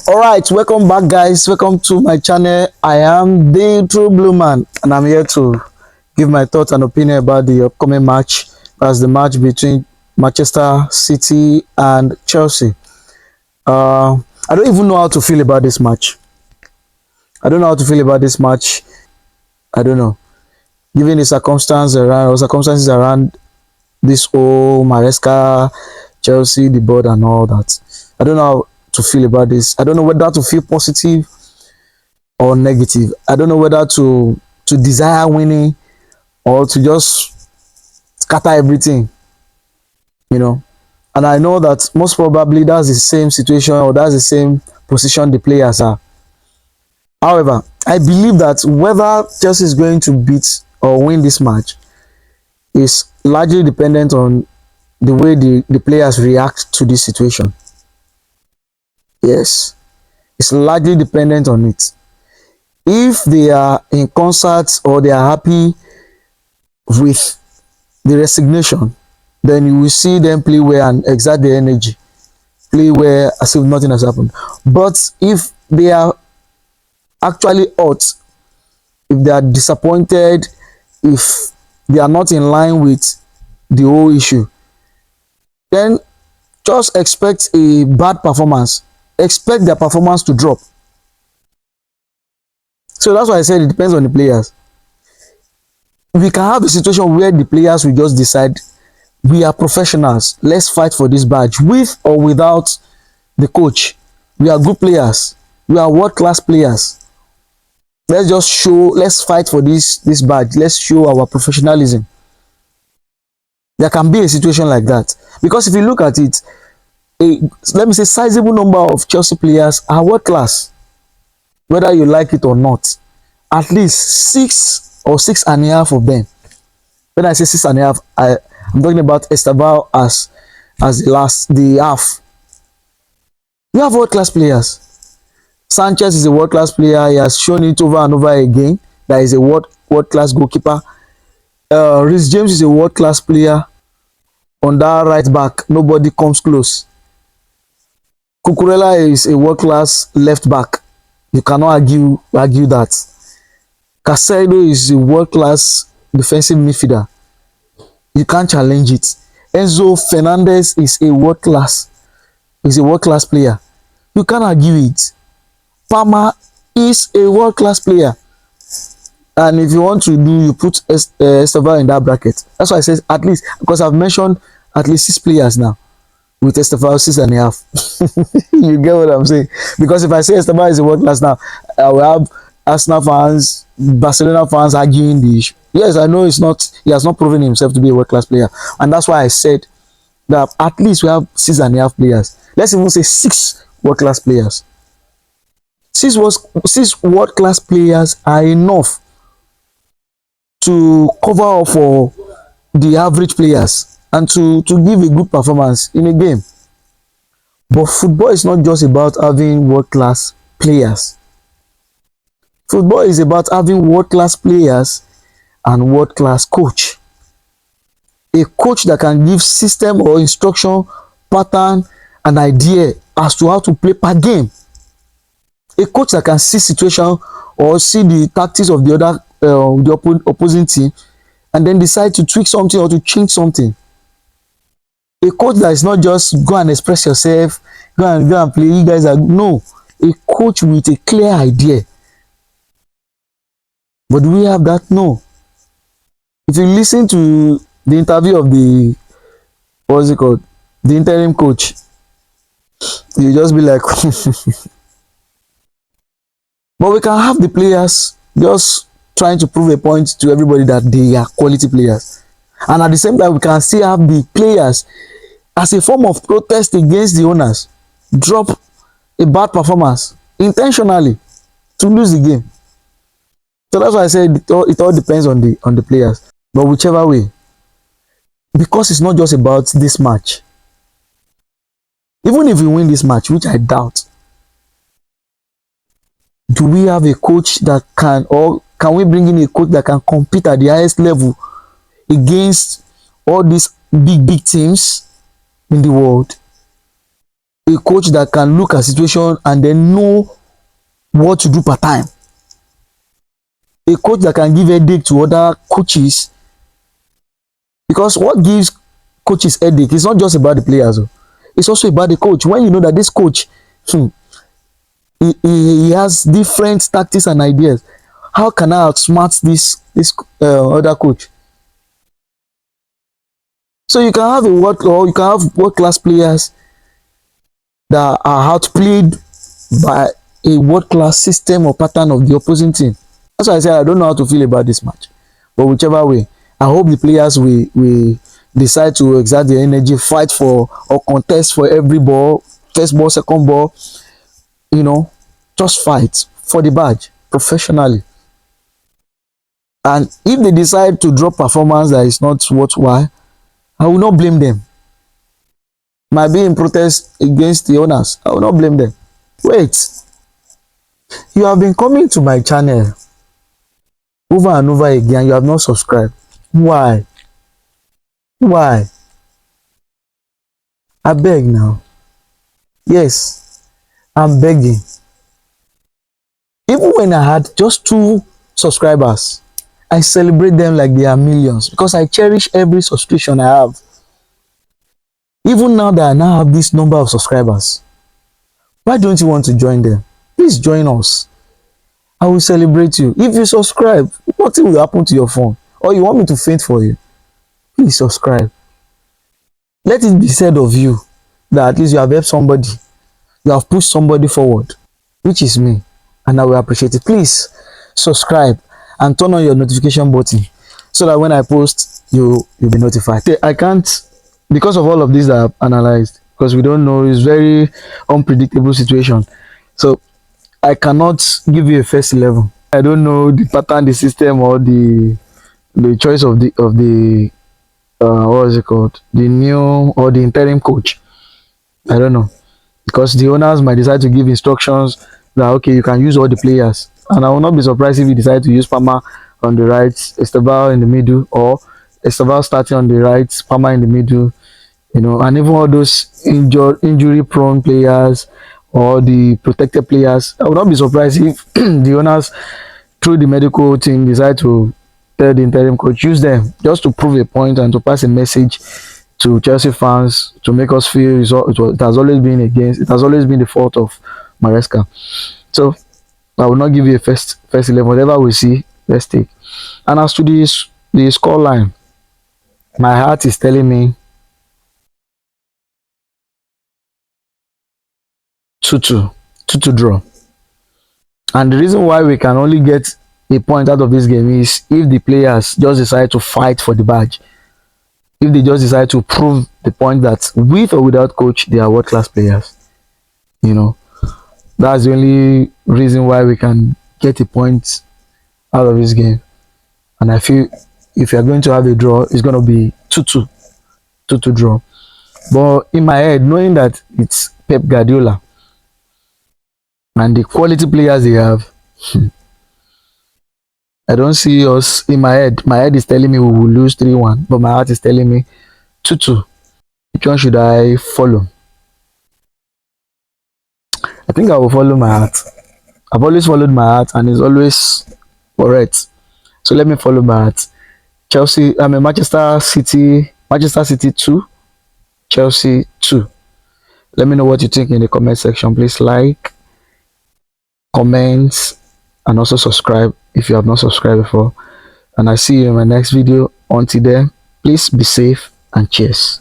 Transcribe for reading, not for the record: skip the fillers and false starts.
All right, welcome back, guys. Welcome to my channel. I am the True Blue Man, and I'm here to give my thoughts and opinion about the upcoming match. That's the match between Manchester City and Chelsea. I don't even know how to feel about this match. I don't know how to feel about this match. I don't know. Given the circumstances around this whole Maresca, Chelsea, the board, and all that, I don't know how to feel about this. I don't know whether to feel positive or negative. I don't know whether to desire winning or to just scatter everything, you know. And I know that most probably that's the same situation or that's the same position the players are. However, I believe that whether Chelsea is going to beat or win this match is largely dependent on the way the players react to this situation. Yes, it's largely dependent on it. If they are in concert or they are happy with the resignation, then you will see them play well and exert their energy, play well as if nothing has happened. But if they are actually hurt, if they are disappointed, if they are not in line with the whole issue, then just expect a bad performance. Expect their performance to drop. So that's why I said it depends on the players. We can have a situation where the players will just decide we are professionals, let's fight for this badge with or without the coach. We are good players, we are world-class players. Let's fight for this badge. Let's show our professionalism. There can be a situation like that, because if you look at it, let me say sizable number of Chelsea players are world class, whether you like it or not. At least 6 or 6.5 of them. When I say 6.5, I'm talking about Esteban as the half. You have world class players. Sanchez is a world class player. He has shown it over and over again that he's a world class goalkeeper. Reece James is a world class player. On that right back, nobody comes close. Cucurella is a world class left back. You cannot argue that. Casado is a world class defensive midfielder. You can't challenge it. Enzo Fernandez is a world class player. You can't argue it. Palmer is a world class player. And if you want to you put Esteban in that bracket. That's why I said at least, because I've mentioned at least 6 players now with Esteban 6.5. You get what I'm saying? Because if I say Esteban is a world class now, I will have Arsenal fans, Barcelona fans arguing the issue. Yes, I know he has not proven himself to be a world class player. And that's why I said that at least we have 6.5 players. Let's even say 6 world class players. 6 world class players are enough to cover up for the average players and to give a good performance in a game. But football is not just about having world class players. Football is about having world class players and world class coach. A coach that can give system or instruction, pattern, and idea as to how to play per game. A coach that can see situation or see the tactics of the opposing team and then decide to tweak something or to change something. A coach that is not just go and express yourself, go and play, you guys are no. A coach with a clear idea. But do we have that? No. If you listen to the interview of the interim coach, you just be like but we can have the players just trying to prove a point to everybody that they are quality players, and at the same time we can still have the players as a form of protest against the owners drop a bad performance intentionally to lose the game. So that's why I said it all depends on the players. But whichever way, because it's not just about this match, even if we win this match, which I doubt, do we have a coach that can we bring in a coach that can compete at the highest level against all these big teams in the world? a coach that can look at situation and then know what to do per time. A coach that can give headache to other coaches, because what gives coaches headache is not just about the players oh, it's also about the coach. When you know that this coach, he has different tactics and ideas, how can I outsmart this other coach? So you can have a world, or you can have world class players that are outplayed by a world class system or pattern of the opposing team. That's why I say I don't know how to feel about this match, but whichever way, I hope the players will decide to exert their energy, fight for or contest for every ball, first ball, second ball, you know, just fight for the badge professionally. And if they decide to drop performance that is not worthwhile, I will not blame them. Might be in protest against the owners, I will not blame them. Wait, you have been coming to my channel over and over again, you have not subscribed. Why? Why? I beg now. Yes, I'm begging. Even when I had just 2 subscribers, I celebrate them like they are millions because I cherish every subscription I have. Even now that I now have this number of subscribers, why don't you want to join them? Please join us. I will celebrate you. If you subscribe, nothing will happen to your phone. Or you want me to faint for you, please subscribe. Let it be said of you that at least you have helped somebody, you have pushed somebody forward, which is me, and I will appreciate it. Please subscribe and turn on your notification button so that when I post, you'll be notified. I can't, because of all of this that I've analyzed, because we don't know, it's very unpredictable situation. So I cannot give you a first 11. I don't know the pattern, the system, or the choice of the what is it called, the new or the interim coach. I don't know, because the owners might decide to give instructions that okay, you can use all the players, and I will not be surprised if you decide to use Palmer on the right, Esteban in the middle, or Esteban starting on the right, Palmer in the middle, you know, and even all those injury prone players or the protected players. I would not be surprised if the owners through the medical team decide to tell the interim coach, use them just to prove a point and to pass a message to Chelsea fans to make us feel it has always been the fault of Maresca. So I will not give you a first 11. Whatever we see, let's take. And as to the score line, my heart is telling me 2-2, 2-2 draw. And the reason why we can only get a point out of this game is if the players just decide to fight for the badge. If they just decide to prove the point that with or without coach, they are world-class players. You know, that's the only reason why we can get a point out of this game. And I feel if you're going to have a draw, it's going to be 2-2, 2-2 draw. But in my head, knowing that it's Pep Guardiola and the quality players they have, I don't see us in my head. My head is telling me we will lose 3-1, but my heart is telling me 2-2. Which one should I follow? I think I will follow my heart. I've always followed my heart and it's always correct. So let me follow my heart. Manchester City 2, Chelsea 2. Let me know what you think in the comment section. Please like, comment, and also subscribe if you have not subscribed before. And I see you in my next video. Until then, please be safe and cheers.